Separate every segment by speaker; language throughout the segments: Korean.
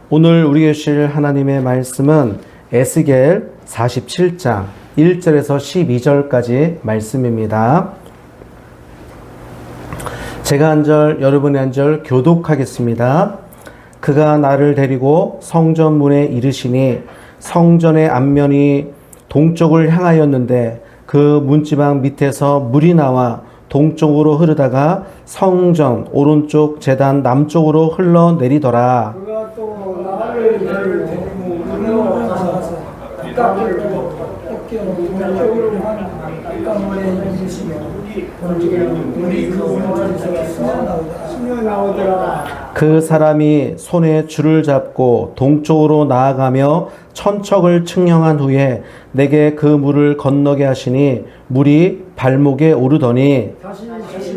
Speaker 1: 오늘 우리에게 주실 하나님의 말씀은 에스겔 47장 1절에서 12절까지 말씀입니다. 제가 한 절, 여러분이 한 절 교독하겠습니다. 그가 나를 데리고 성전 문에 이르시니 성전의 앞면이 동쪽을 향하였는데 그 문지방 밑에서 물이 나와 동쪽으로 흐르다가 성전 오른쪽 제단 남쪽으로 흘러내리더라.
Speaker 2: 그가 또 나를 데리고 문으로 가서 뒷각을 어깨로 동쪽으로 한 뒷각문에 이르시며 물이 그 문에서 스며나오더라.
Speaker 1: 그 사람이 손에 줄을 잡고 동쪽으로 나아가며 천척을 측량한 후에 내게 그 물을 건너게 하시니 물이 발목에 오르더니
Speaker 2: 다시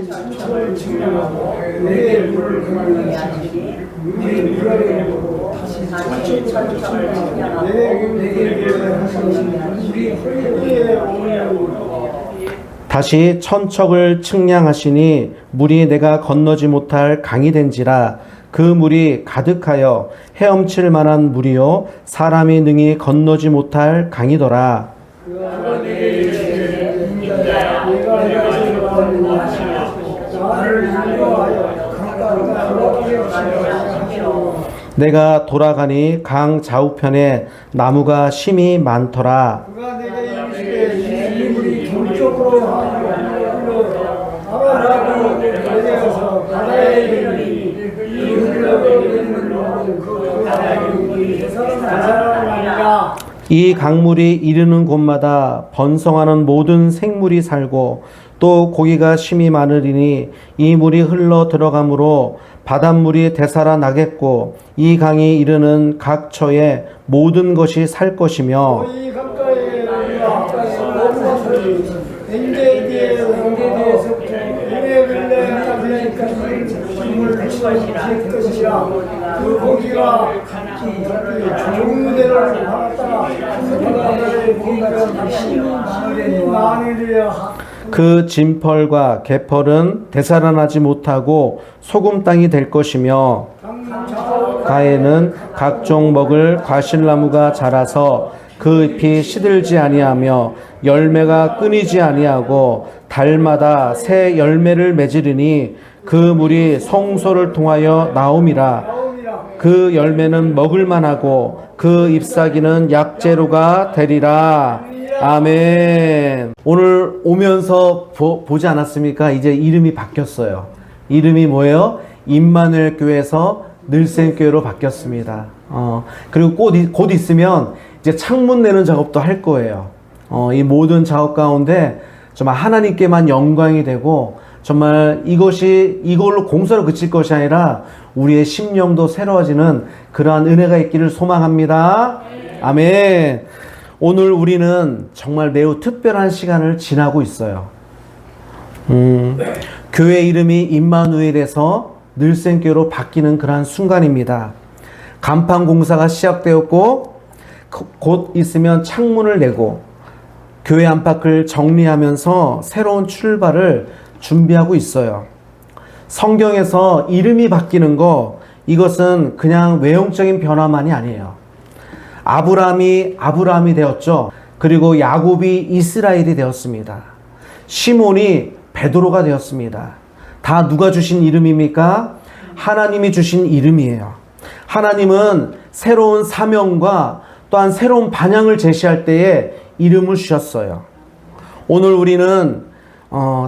Speaker 2: 천천을 측량하고 내게 물을 건너게 하시니 물이 물에 오르고 다시 천천을 측량하고 내게 물을 하시니 물이 허리에 오르고
Speaker 1: 다시 천척을 측량하시니 물이 내가 건너지 못할 강이 된지라 그 물이 가득하여 헤엄칠 만한 물이요 사람이 능히 건너지 못할 강이더라. 내가 돌아가니 강 좌우편에 나무가 심이 많더라.
Speaker 2: 그가 내게 이르시되 이 물이 동쪽으로 아라비 내려서 바다에 이르니 이 흘러내리는 물은 그 바다의 대사람이 아니라.
Speaker 1: 이 강물이 이르는 곳마다 번성하는 모든 생물이 살고 또 고기가 심이 많으리니 이 물이 흘러 들어가므로 바닷물이 되살아나겠고 이 강이 이르는 각 처에 모든 것이 살 것이며
Speaker 2: 이 강가에 모든 것을 엔게디에서부터 에베빌레까지 힘을 칠 것이라. 그 고기가 종류대로 받았다가 바다에 고기가 심이 많으리라.
Speaker 1: 그 진펄과 개펄은 되살아나지 못하고 소금 땅이 될 것이며 가에는 각종 먹을 과실나무가 자라서 그 잎이 시들지 아니하며 열매가 끊이지 아니하고 달마다 새 열매를 맺으리니 그 물이 성소를 통하여 나옴이라. 그 열매는 먹을만하고 그 잎사귀는 약재료가 되리라. 아멘. 오늘 오면서 보지 않았습니까? 이제 이름이 바뀌었어요. 이름이 뭐예요? 임마누엘 교회에서 늘샘교회로 바뀌었습니다. 그리고 곧 있으면 이제 창문 내는 작업도 할 거예요. 이 모든 작업 가운데 정말 하나님께만 영광이 되고 정말 이걸로 공사로 그칠 것이 아니라 우리의 심령도 새로워지는 그러한 은혜가 있기를 소망합니다. 아멘. 오늘 우리는 정말 매우 특별한 시간을 지나고 있어요. 교회 이름이 임마누엘에서 늘샘교회로 바뀌는 그러한 순간입니다. 간판 공사가 시작되었고 곧 있으면 창문을 내고 교회 안팎을 정리하면서 새로운 출발을 준비하고 있어요. 성경에서 이름이 바뀌는 이것은 그냥 외형적인 변화만이 아니에요. 아브라함이 되었죠. 그리고 야곱이 이스라엘이 되었습니다. 시몬이 베드로가 되었습니다. 다 누가 주신 이름입니까? 하나님이 주신 이름이에요. 하나님은 새로운 사명과 또한 새로운 방향을 제시할 때에 이름을 주셨어요. 오늘 우리는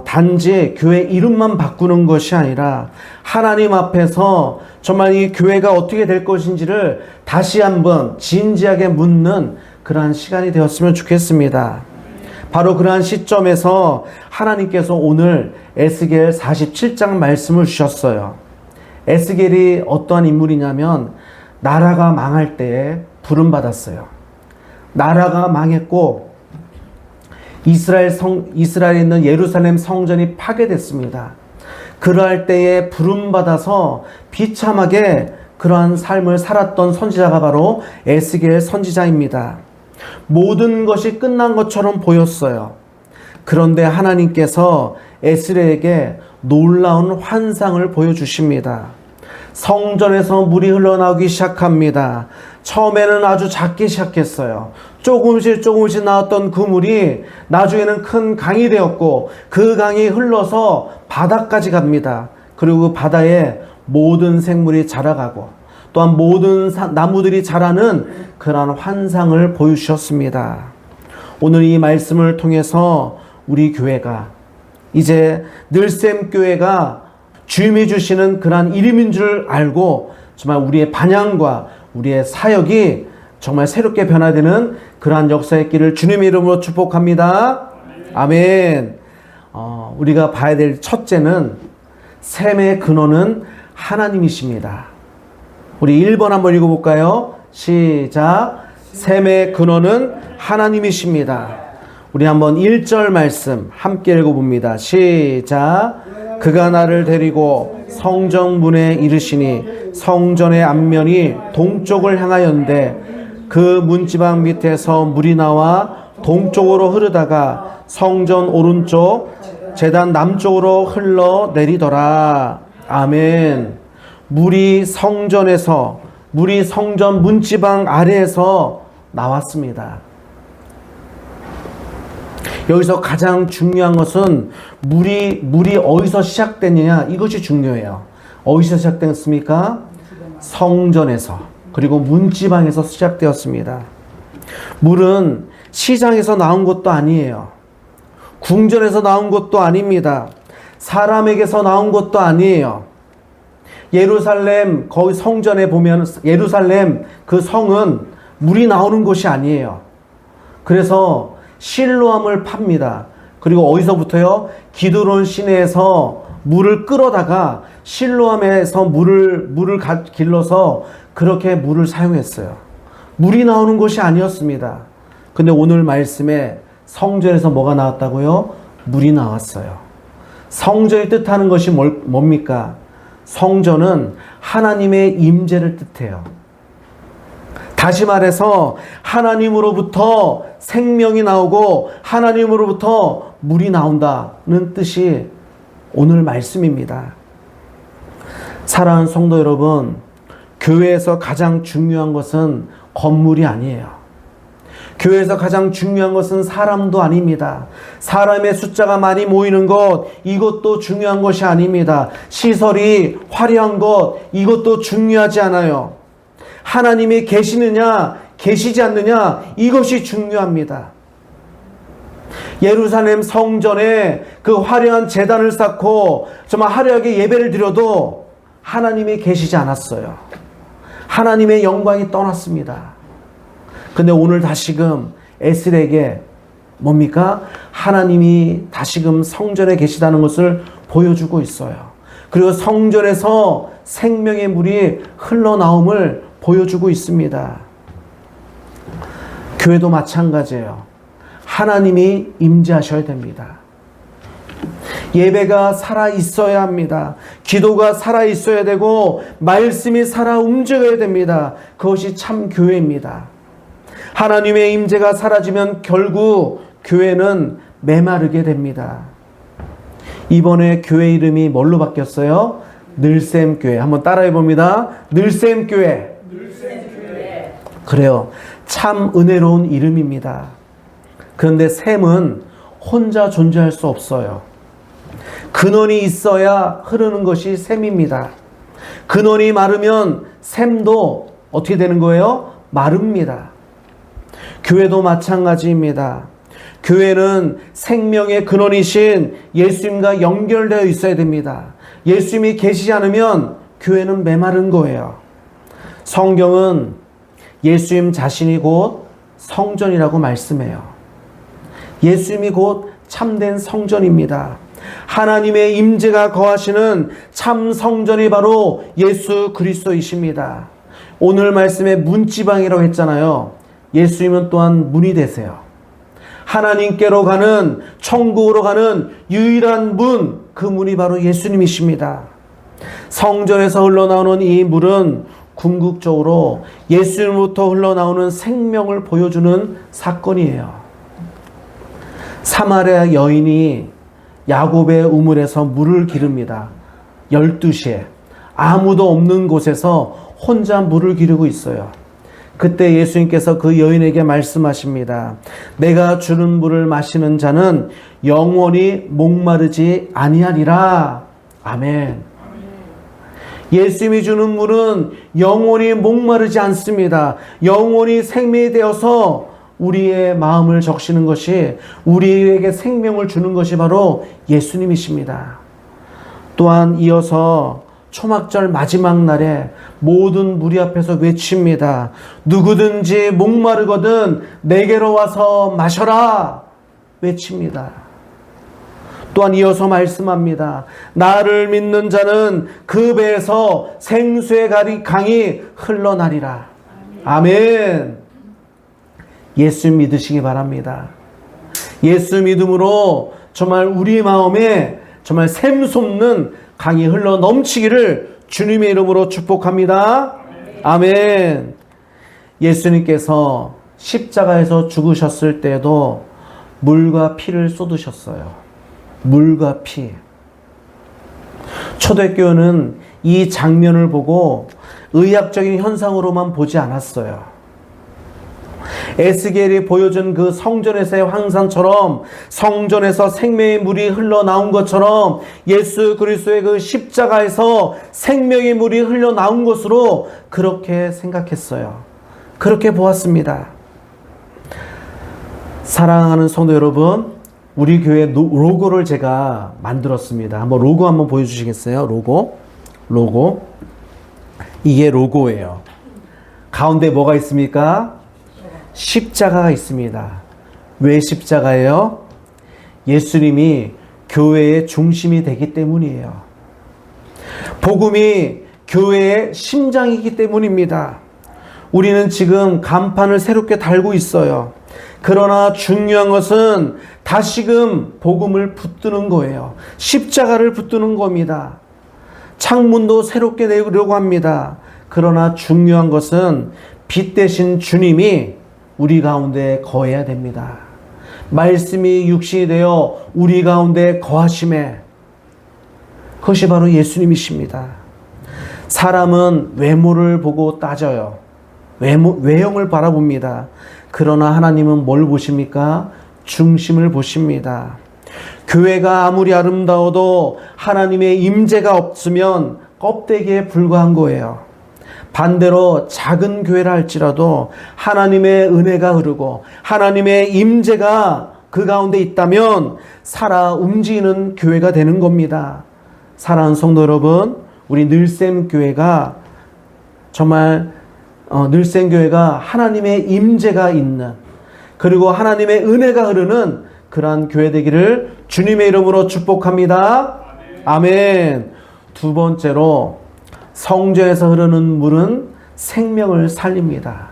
Speaker 1: 단지 교회 이름만 바꾸는 것이 아니라 하나님 앞에서 정말 이 교회가 어떻게 될 것인지를 다시 한번 진지하게 묻는 그러한 시간이 되었으면 좋겠습니다. 바로 그러한 시점에서 하나님께서 오늘 에스겔 47장 말씀을 주셨어요. 에스겔이 어떠한 인물이냐면 나라가 망할 때에 부름받았어요. 나라가 망했고 이스라엘에 있는 예루살렘 성전이 파괴됐습니다. 그러할 때에 부름받아서 비참하게 그러한 삶을 살았던 선지자가 바로 에스겔 선지자입니다. 모든 것이 끝난 것처럼 보였어요. 그런데 하나님께서 에스겔에게 놀라운 환상을 보여주십니다. 성전에서 물이 흘러나오기 시작합니다. 처음에는 아주 작게 시작했어요. 조금씩 나왔던 그 물이 나중에는 큰 강이 되었고 그 강이 흘러서 바다까지 갑니다. 그리고 그 바다에 모든 생물이 자라가고 또한 모든 나무들이 자라는 그러한 환상을 보여주셨습니다. 오늘 이 말씀을 통해서 우리 교회가 이제 늘샘교회가 주님이 주시는 그러한 이름인 줄 알고 정말 우리의 반향과 우리의 사역이 정말 새롭게 변화되는 그러한 역사의 길을 주님의 이름으로 축복합니다. 아멘. 우리가 봐야 될 첫째는 샘의 근원은 하나님이십니다. 우리 1번 한번 읽어볼까요? 시작. 샘의 근원은 하나님이십니다. 우리 한번 1절 말씀 함께 읽어봅니다. 시작. 그가 나를 데리고 성전 문에 이르시니 성전의 앞면이 동쪽을 향하였는데 그 문지방 밑에서 물이 나와 동쪽으로 흐르다가 성전 오른쪽 제단 남쪽으로 흘러내리더라. 아멘. 물이 성전 문지방 아래에서 나왔습니다. 여기서 가장 중요한 것은 물이 어디서 시작됐느냐, 이것이 중요해요. 어디서 시작됐습니까? 성전에서, 그리고 문지방에서 시작되었습니다. 물은 시장에서 나온 것도 아니에요. 궁전에서 나온 것도 아닙니다. 사람에게서 나온 것도 아니에요. 예루살렘, 거기 성전에 보면 예루살렘 그 성은 물이 나오는 곳이 아니에요. 그래서 실로암을 팝니다. 그리고 어디서부터요? 기드론 시내에서 물을 끌어다가 실로암에서 물을 길러서 그렇게 물을 사용했어요. 물이 나오는 곳이 아니었습니다. 근데 오늘 말씀에 성전에서 뭐가 나왔다고요? 물이 나왔어요. 성전이 뜻하는 것이 뭡니까? 성전은 하나님의 임재를 뜻해요. 다시 말해서 하나님으로부터 생명이 나오고 하나님으로부터 물이 나온다는 뜻이 오늘 말씀입니다. 사랑하는 성도 여러분, 교회에서 가장 중요한 것은 건물이 아니에요. 교회에서 가장 중요한 것은 사람도 아닙니다. 사람의 숫자가 많이 모이는 것, 이것도 중요한 것이 아닙니다. 시설이 화려한 것, 이것도 중요하지 않아요. 하나님이 계시느냐, 계시지 않느냐, 이것이 중요합니다. 예루살렘 성전에 그 화려한 제단을 쌓고 정말 화려하게 예배를 드려도 하나님이 계시지 않았어요. 하나님의 영광이 떠났습니다. 근데 오늘 다시금 에스겔에게 뭡니까? 하나님이 다시금 성전에 계시다는 것을 보여주고 있어요. 그리고 성전에서 생명의 물이 흘러나옴을 보여주고 있습니다. 교회도 마찬가지예요. 하나님이 임재하셔야 됩니다. 예배가 살아 있어야 합니다. 기도가 살아 있어야 되고 말씀이 살아 움직여야 됩니다. 그것이 참 교회입니다. 하나님의 임재가 사라지면 결국 교회는 메마르게 됩니다. 이번에 교회 이름이 뭘로 바뀌었어요? 늘샘교회. 한번 따라해 봅니다. 늘샘교회. 그래요. 참 은혜로운 이름입니다. 그런데 샘은 혼자 존재할 수 없어요. 근원이 있어야 흐르는 것이 샘입니다. 근원이 마르면 샘도 어떻게 되는 거예요? 마릅니다. 교회도 마찬가지입니다. 교회는 생명의 근원이신 예수님과 연결되어 있어야 됩니다. 예수님이 계시지 않으면 교회는 메마른 거예요. 성경은 예수님 자신이 곧 성전이라고 말씀해요. 예수님이 곧 참된 성전입니다. 하나님의 임재가 거하시는 참 성전이 바로 예수 그리스도이십니다. 오늘 말씀에 문지방이라고 했잖아요. 예수님은 또한 문이 되세요. 하나님께로 가는, 천국으로 가는 유일한 문, 그 문이 바로 예수님이십니다. 성전에서 흘러나오는 이 물은 궁극적으로 예수님부터 흘러나오는 생명을 보여주는 사건이에요. 사마리아 여인이 야곱의 우물에서 물을 기릅니다. 12시에. 아무도 없는 곳에서 혼자 물을 기르고 있어요. 그때 예수님께서 그 여인에게 말씀하십니다. 내가 주는 물을 마시는 자는 영원히 목마르지 아니하리라. 아멘. 예수님이 주는 물은 영원히 목마르지 않습니다. 영원히 생명이 되어서 우리의 마음을 적시는 것이, 우리에게 생명을 주는 것이 바로 예수님이십니다. 또한 이어서 초막절 마지막 날에 모든 무리 앞에서 외칩니다. 누구든지 목마르거든 내게로 와서 마셔라. 외칩니다. 또한 이어서 말씀합니다. 나를 믿는 자는 그 배에서 생수의 강이 흘러나리라. 아멘. 예수 믿으시기 바랍니다. 예수 믿음으로 정말 우리 마음에 정말 샘솟는 강이 흘러 넘치기를 주님의 이름으로 축복합니다. 아멘. 예수님께서 십자가에서 죽으셨을 때도 물과 피를 쏟으셨어요. 물과 피. 초대교회는 이 장면을 보고 의학적인 현상으로만 보지 않았어요. 에스겔이 보여준 그 성전에서의 환상처럼, 성전에서 생명의 물이 흘러나온 것처럼 예수 그리스도의 그 십자가에서 생명의 물이 흘러나온 것으로 그렇게 생각했어요. 그렇게 보았습니다. 사랑하는 성도 여러분, 우리 교회 로고를 제가 만들었습니다. 한번 로고 한번 보여주시겠어요? 로고. 이게 로고예요. 가운데 뭐가 있습니까? 십자가가 있습니다. 왜 십자가예요? 예수님이 교회의 중심이 되기 때문이에요. 복음이 교회의 심장이기 때문입니다. 우리는 지금 간판을 새롭게 달고 있어요. 그러나 중요한 것은 다시금 복음을 붙드는 거예요. 십자가를 붙드는 겁니다. 창문도 새롭게 내려고 합니다. 그러나 중요한 것은 빛 대신 주님이 우리 가운데 거해야 됩니다. 말씀이 육신이 되어 우리 가운데 거하심에, 그것이 바로 예수님이십니다. 사람은 외모를 보고 따져요. 외형을 바라봅니다. 그러나 하나님은 뭘 보십니까? 중심을 보십니다. 교회가 아무리 아름다워도 하나님의 임재가 없으면 껍데기에 불과한 거예요. 반대로 작은 교회라 할지라도 하나님의 은혜가 흐르고 하나님의 임재가 그 가운데 있다면 살아 움직이는 교회가 되는 겁니다. 사랑하는 성도 여러분, 우리 늘샘 교회가 정말 늘샘 교회가 하나님의 임재가 있는, 그리고 하나님의 은혜가 흐르는 그러한 교회 되기를 주님의 이름으로 축복합니다. 아멘. 두 번째로, 성전에서 흐르는 물은 생명을 살립니다.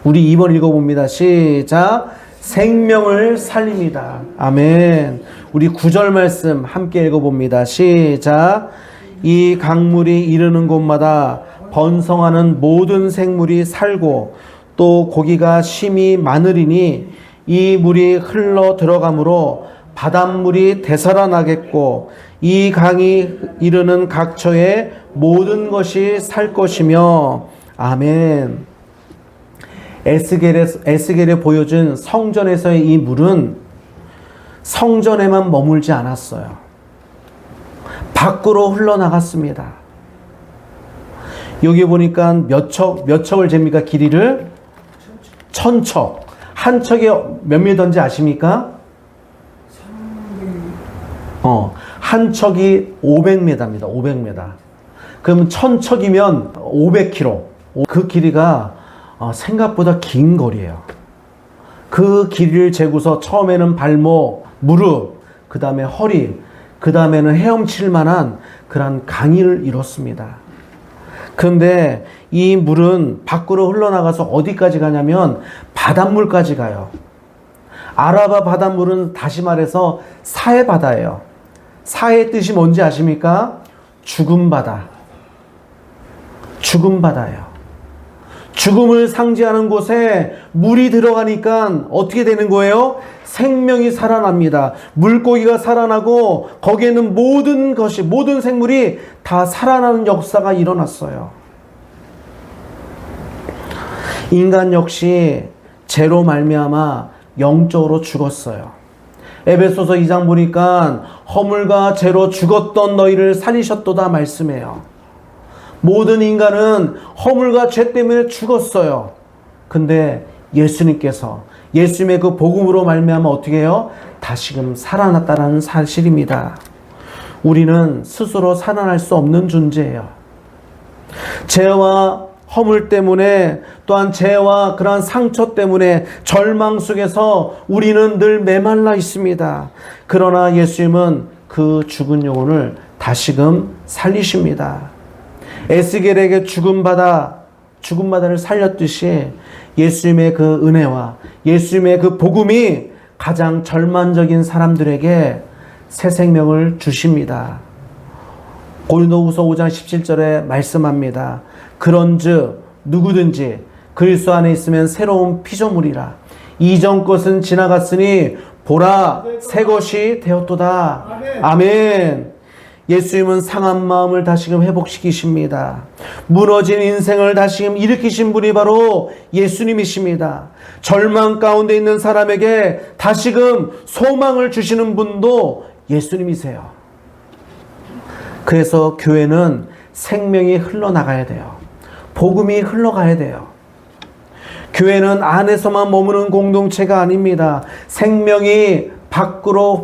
Speaker 1: 우리 2번 읽어봅니다. 시작. 생명을 살립니다. 아멘. 우리 9절 말씀 함께 읽어봅니다. 시작. 이 강물이 이르는 곳마다 번성하는 모든 생물이 살고 또 고기가 심히 많으리니 이 물이 흘러 들어가므로 바닷물이 되살아나겠고 이 강이 이르는 각처에 모든 것이 살 것이며. 아멘. 에스겔에 보여준 성전에서의 이 물은 성전에만 머물지 않았어요. 밖으로 흘러나갔습니다. 여기 보니까 몇 척을 잽니까? 길이를? 1000척. 한 척이 몇 미터인지 아십니까? 한 척이 500m입니다. 500m. 그럼 1000척이면 500km. 그 길이가 생각보다 긴 거리예요. 그 길이를 재고서 처음에는 발목, 무릎, 그 다음에 허리, 그 다음에는 헤엄칠 만한 그런 강을 이뤘습니다. 그런데 이 물은 밖으로 흘러나가서 어디까지 가냐면 바닷물까지 가요. 아라바 바닷물은 다시 말해서 사해 바다예요. 사해의 뜻이 뭔지 아십니까? 죽은 바다. 죽은 바다예요. 죽음을 상징하는 곳에 물이 들어가니까 어떻게 되는 거예요? 생명이 살아납니다. 물고기가 살아나고 거기에는 모든 것이, 모든 생물이 다 살아나는 역사가 일어났어요. 인간 역시 죄로 말미암아 영적으로 죽었어요. 에베소서 2장 보니까 허물과 죄로 죽었던 너희를 살리셨도다 말씀해요. 모든 인간은 허물과 죄 때문에 죽었어요. 근데 예수님께서 예수님의 그 복음으로 말미암아 어떻게 해요? 다시금 살아났다는 사실입니다. 우리는 스스로 살아날 수 없는 존재예요. 죄와 허물 때문에, 또한 죄와 그러한 상처 때문에 절망 속에서 우리는 늘 메말라 있습니다. 그러나 예수님은 그 죽은 영혼을 다시금 살리십니다. 에스겔에게 죽은 바다를 살렸듯이 예수님의 그 은혜와 예수님의 그 복음이 가장 절망적인 사람들에게 새 생명을 주십니다. 고린도후서 5장 17절에 말씀합니다. 그런즉 누구든지 그리스도 안에 있으면 새로운 피조물이라. 이전 것은 지나갔으니 보라 새 것이 되었도다. 아멘. 예수님은 상한 마음을 다시금 회복시키십니다. 무너진 인생을 다시금 일으키신 분이 바로 예수님이십니다. 절망 가운데 있는 사람에게 다시금 소망을 주시는 분도 예수님이세요. 그래서 교회는 생명이 흘러나가야 돼요. 복음이 흘러가야 돼요. 교회는 안에서만 머무는 공동체가 아닙니다. 생명이 밖으로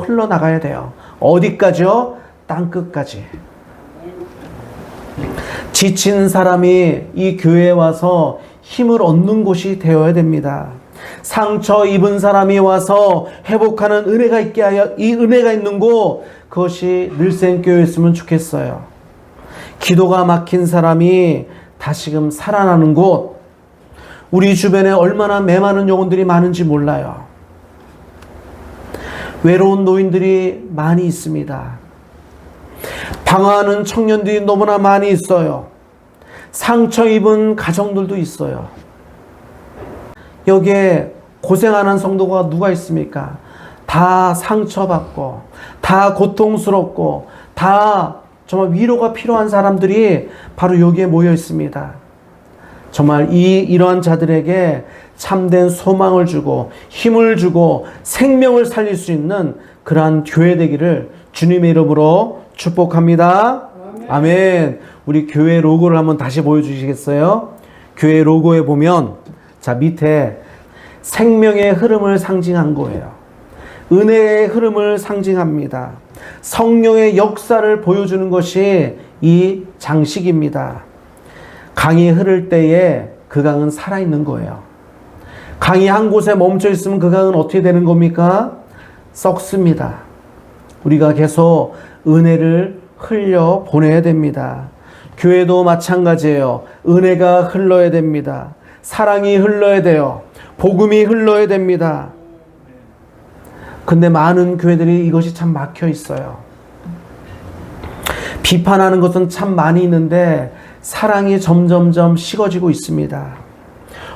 Speaker 1: 흘러나가야 돼요. 어디까지요? 땅끝까지. 지친 사람이 이 교회에 와서 힘을 얻는 곳이 되어야 됩니다. 상처 입은 사람이 와서 회복하는 은혜가 있게 하여, 이 은혜가 있는 곳, 그것이 늘생교회였으면 좋겠어요. 기도가 막힌 사람이 다시금 살아나는 곳, 우리 주변에 얼마나 메마른 영혼들이 많은지 몰라요. 외로운 노인들이 많이 있습니다. 방황하는 청년들이 너무나 많이 있어요. 상처 입은 가정들도 있어요. 여기에 고생하는 성도가 누가 있습니까? 다 상처받고, 다 고통스럽고, 다 정말 위로가 필요한 사람들이 바로 여기에 모여 있습니다. 정말 이러한 자들에게 참된 소망을 주고 힘을 주고 생명을 살릴 수 있는 그러한 교회 되기를 주님의 이름으로 축복합니다. 아멘. 우리 교회 로고를 한번 다시 보여주시겠어요? 교회 로고에 보면 자 밑에 생명의 흐름을 상징한 거예요. 은혜의 흐름을 상징합니다. 성령의 역사를 보여주는 것이 이 장식입니다. 강이 흐를 때에 그 강은 살아있는 거예요. 강이 한 곳에 멈춰 있으면 그 강은 어떻게 되는 겁니까? 썩습니다. 우리가 계속 은혜를 흘려 보내야 됩니다. 교회도 마찬가지예요. 은혜가 흘러야 됩니다. 사랑이 흘러야 돼요. 복음이 흘러야 됩니다. 근데 많은 교회들이 이것이 참 막혀 있어요. 비판하는 것은 참 많이 있는데 사랑이 점점점 식어지고 있습니다.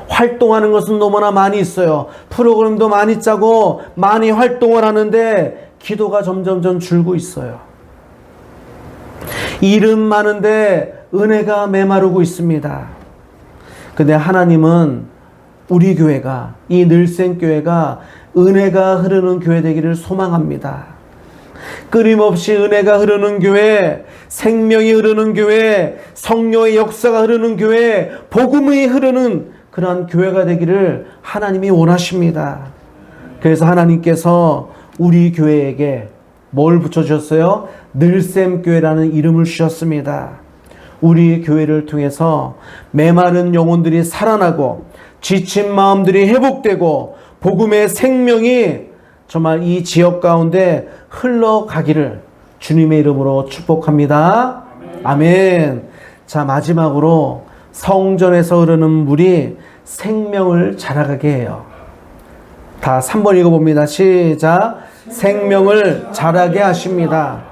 Speaker 1: 활동하는 것은 너무나 많이 있어요. 프로그램도 많이 짜고 많이 활동을 하는데 기도가 점점점 줄고 있어요. 일은 많은데 은혜가 메마르고 있습니다. 근데 하나님은 우리 교회가, 이 늘생교회가 은혜가 흐르는 교회 되기를 소망합니다. 끊임없이 은혜가 흐르는 교회, 생명이 흐르는 교회, 성령의 역사가 흐르는 교회, 복음이 흐르는 그러한 교회가 되기를 하나님이 원하십니다. 그래서 하나님께서 우리 교회에게 뭘 붙여주셨어요? 늘샘교회라는 이름을 주셨습니다. 우리 교회를 통해서 메마른 영혼들이 살아나고 지친 마음들이 회복되고 복음의 생명이 정말 이 지역 가운데 흘러가기를 주님의 이름으로 축복합니다. 아멘. 자, 마지막으로 성전에서 흐르는 물이 생명을 자라가게 해요. 다 3번 읽어봅니다. 시작. 생명을 자라게 하십니다.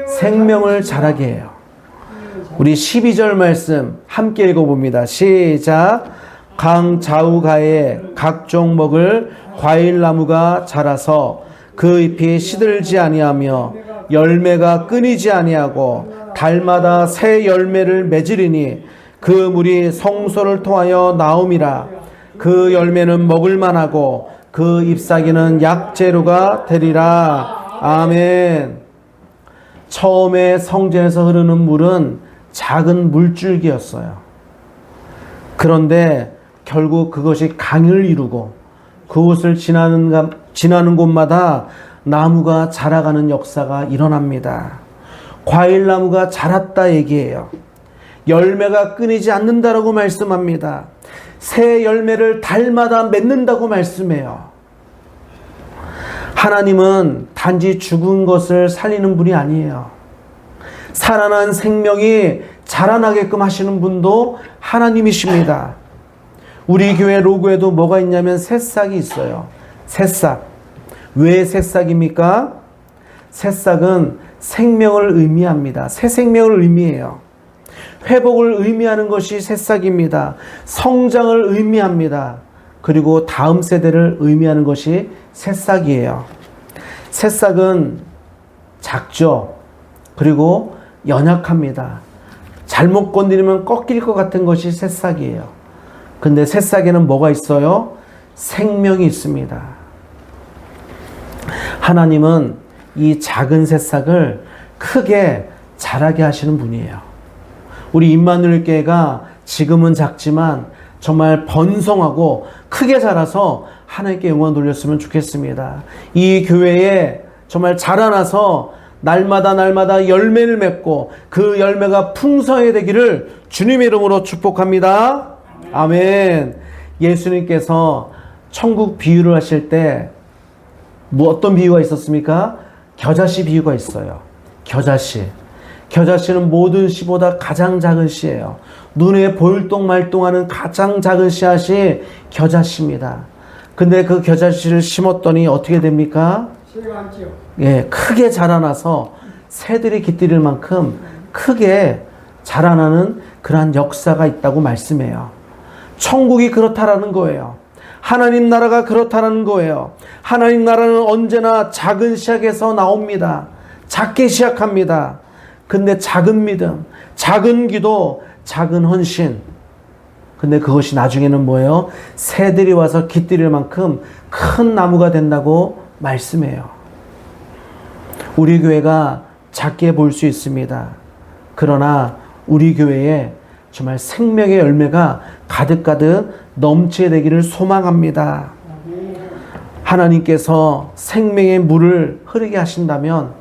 Speaker 1: 생명을 자라게 해요. 우리 12절 말씀 함께 읽어봅니다. 시작. 강 좌우가에 각종 먹을 과일나무가 자라서 그 잎이 시들지 아니하며 열매가 끊이지 아니하고 달마다 새 열매를 맺으리니 그 물이 성소를 통하여 나옴이라. 그 열매는 먹을 만하고 그 잎사귀는 약재료가 되리라. 아멘. 처음에 성전에서 흐르는 물은 작은 물줄기였어요. 그런데 결국 그것이 강을 이루고 그곳을 지나는 곳마다 나무가 자라가는 역사가 일어납니다. 과일나무가 자랐다 얘기해요. 열매가 끊이지 않는다라고 말씀합니다. 새 열매를 달마다 맺는다고 말씀해요. 하나님은 단지 죽은 것을 살리는 분이 아니에요. 살아난 생명이 자라나게끔 하시는 분도 하나님이십니다. 우리 교회 로고에도 뭐가 있냐면 새싹이 있어요. 새싹. 왜 새싹입니까? 새싹은 생명을 의미합니다. 새 생명을 의미해요. 회복을 의미하는 것이 새싹입니다. 성장을 의미합니다. 그리고 다음 세대를 의미하는 것이 새싹이에요. 새싹은 작죠. 그리고 연약합니다. 잘못 건드리면 꺾일 것 같은 것이 새싹이에요. 근데 새싹에는 뭐가 있어요? 생명이 있습니다. 하나님은 이 작은 새싹을 크게 자라게 하시는 분이에요. 우리 임마누엘 교회가 지금은 작지만 정말 번성하고 크게 자라서 하나님께 영광 돌렸으면 좋겠습니다. 이 교회에 정말 자라나서 날마다 열매를 맺고 그 열매가 풍성하게 되기를 주님의 이름으로 축복합니다. 아멘. 예수님께서 천국 비유를 하실 때 어떤 비유가 있었습니까? 겨자씨 비유가 있어요. 겨자씨. 겨자씨는 모든 씨보다 가장 작은 씨예요. 눈에 볼똥말똥하는 가장 작은 씨앗이 겨자씨입니다. 근데 그 겨자씨를 심었더니 어떻게 됩니까? 예, 크게 자라나서 새들이 깃들일 만큼 크게 자라나는 그러한 역사가 있다고 말씀해요. 천국이 그렇다라는 거예요. 하나님 나라가 그렇다라는 거예요. 하나님 나라는 언제나 작은 시작에서 나옵니다. 작게 시작합니다. 근데 작은 믿음, 작은 기도, 작은 헌신. 근데 그것이 나중에는 뭐예요? 새들이 와서 깃들일 만큼 큰 나무가 된다고 말씀해요. 우리 교회가 작게 보일 수 있습니다. 그러나 우리 교회에 정말 생명의 열매가 가득가득 넘치게 되기를 소망합니다. 하나님께서 생명의 물을 흐르게 하신다면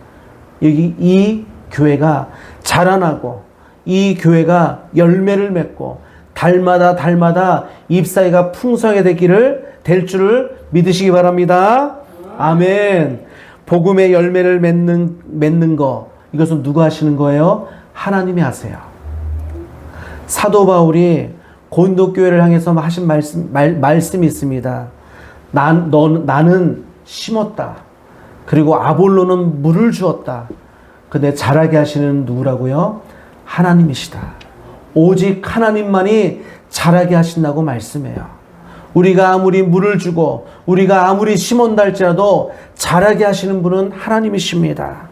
Speaker 1: 여기 이 교회가 자라나고 이 교회가 열매를 맺고 달마다 잎사귀가 풍성하게 될 줄을 믿으시기 바랍니다. 아멘. 복음의 열매를 맺는 거, 이것은 누가 하시는 거예요? 하나님이 하세요. 사도 바울이 고린도 교회를 향해서 하신 말씀이 있습니다. 나는 심었다. 그리고 아볼로는 물을 주었다. 근데 자라게 하시는 누구라고요? 하나님이시다. 오직 하나님만이 자라게 하신다고 말씀해요. 우리가 아무리 물을 주고 우리가 아무리 심었다 할지라도 자라게 하시는 분은 하나님이십니다.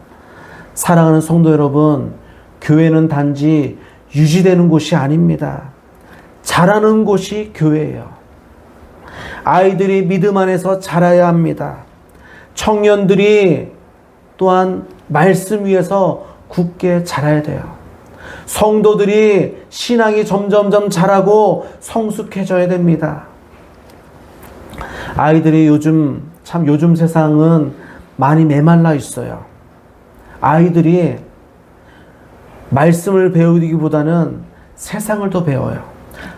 Speaker 1: 사랑하는 성도 여러분, 교회는 단지 유지되는 곳이 아닙니다. 자라는 곳이 교회예요. 아이들이 믿음 안에서 자라야 합니다. 청년들이 또한 말씀 위에서 굳게 자라야 돼요. 성도들이 신앙이 점점 자라고 성숙해져야 됩니다. 아이들이 요즘 세상은 많이 메말라 있어요. 아이들이 말씀을 배우기보다는 세상을 더 배워요.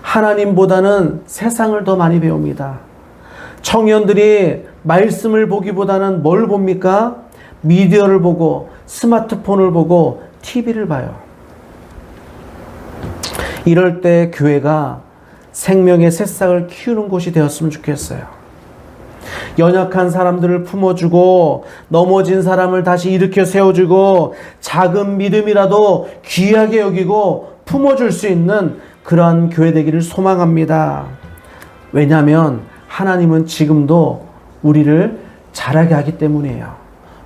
Speaker 1: 하나님보다는 세상을 더 많이 배웁니다. 청년들이 말씀을 보기보다는 뭘 봅니까? 미디어를 보고 스마트폰을 보고 TV를 봐요. 이럴 때 교회가 생명의 새싹을 키우는 곳이 되었으면 좋겠어요. 연약한 사람들을 품어주고 넘어진 사람을 다시 일으켜 세워주고 작은 믿음이라도 귀하게 여기고 품어줄 수 있는 그러한 교회 되기를 소망합니다. 왜냐하면 하나님은 지금도 우리를 자라게 하기 때문이에요.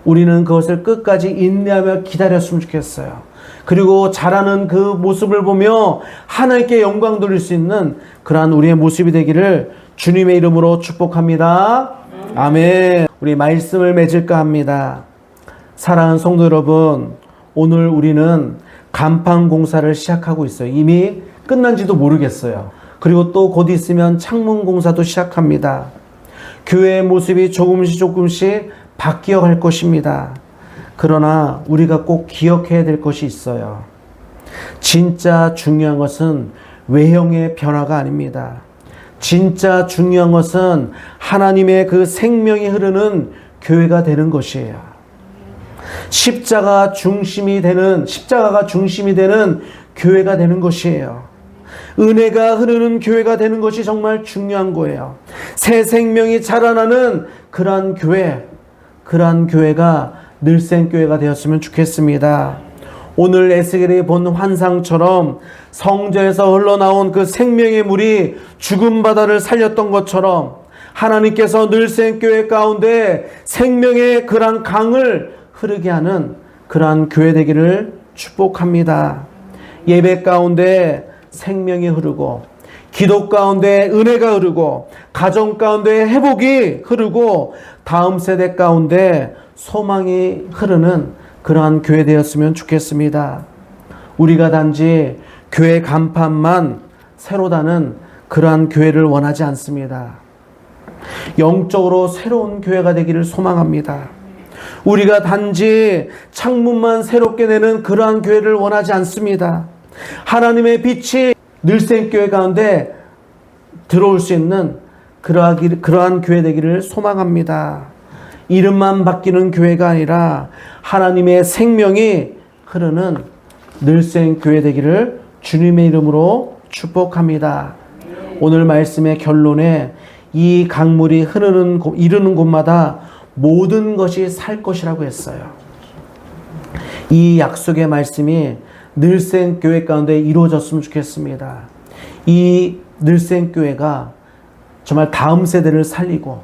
Speaker 1: 우리는 그것을 끝까지 인내하며 기다렸으면 좋겠어요. 그리고 자라는 그 모습을 보며 하나님께 영광 돌릴 수 있는 그러한 우리의 모습이 되기를 주님의 이름으로 축복합니다. 아멘. 우리 말씀을 맺을까 합니다. 사랑하는 성도 여러분, 오늘 우리는 간판 공사를 시작하고 있어요. 이미 끝난지도 모르겠어요. 그리고 또 곧 있으면 창문 공사도 시작합니다. 교회의 모습이 조금씩 바뀌어 갈 것입니다. 그러나 우리가 꼭 기억해야 될 것이 있어요. 진짜 중요한 것은 외형의 변화가 아닙니다. 진짜 중요한 것은 하나님의 그 생명이 흐르는 교회가 되는 것이에요. 십자가가 중심이 되는 교회가 되는 것이에요. 은혜가 흐르는 교회가 되는 것이 정말 중요한 거예요. 새 생명이 자라나는 그러한 교회가 늘생교회가 되었으면 좋겠습니다. 오늘 에스겔이 본 환상처럼 성전에서 흘러나온 그 생명의 물이 죽은 바다를 살렸던 것처럼 하나님께서 늘생교회 가운데 생명의 그러한 강을 흐르게 하는 그러한 교회 되기를 축복합니다. 예배 가운데 생명이 흐르고, 기도 가운데 은혜가 흐르고, 가정 가운데 회복이 흐르고, 다음 세대 가운데 소망이 흐르는 그러한 교회 되었으면 좋겠습니다. 우리가 단지 교회 간판만 새로 다는 그러한 교회를 원하지 않습니다. 영적으로 새로운 교회가 되기를 소망합니다. 우리가 단지 창문만 새롭게 내는 그러한 교회를 원하지 않습니다. 하나님의 빛이 늘생교회 가운데 들어올 수 있는 그러한 교회 되기를 소망합니다. 이름만 바뀌는 교회가 아니라 하나님의 생명이 흐르는 늘생교회 되기를 주님의 이름으로 축복합니다. 오늘 말씀의 결론에 이 강물이 이르는 곳마다 모든 것이 살 것이라고 했어요. 이 약속의 말씀이 늘생교회 가운데 이루어졌으면 좋겠습니다. 이 늘생교회가 정말 다음 세대를 살리고,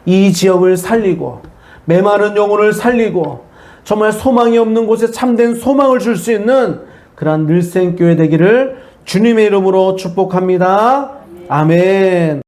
Speaker 1: 이 지역을 살리고, 메마른 영혼을 살리고, 정말 소망이 없는 곳에 참된 소망을 줄 수 있는 그러한 늘생교회 되기를 주님의 이름으로 축복합니다. 아멘.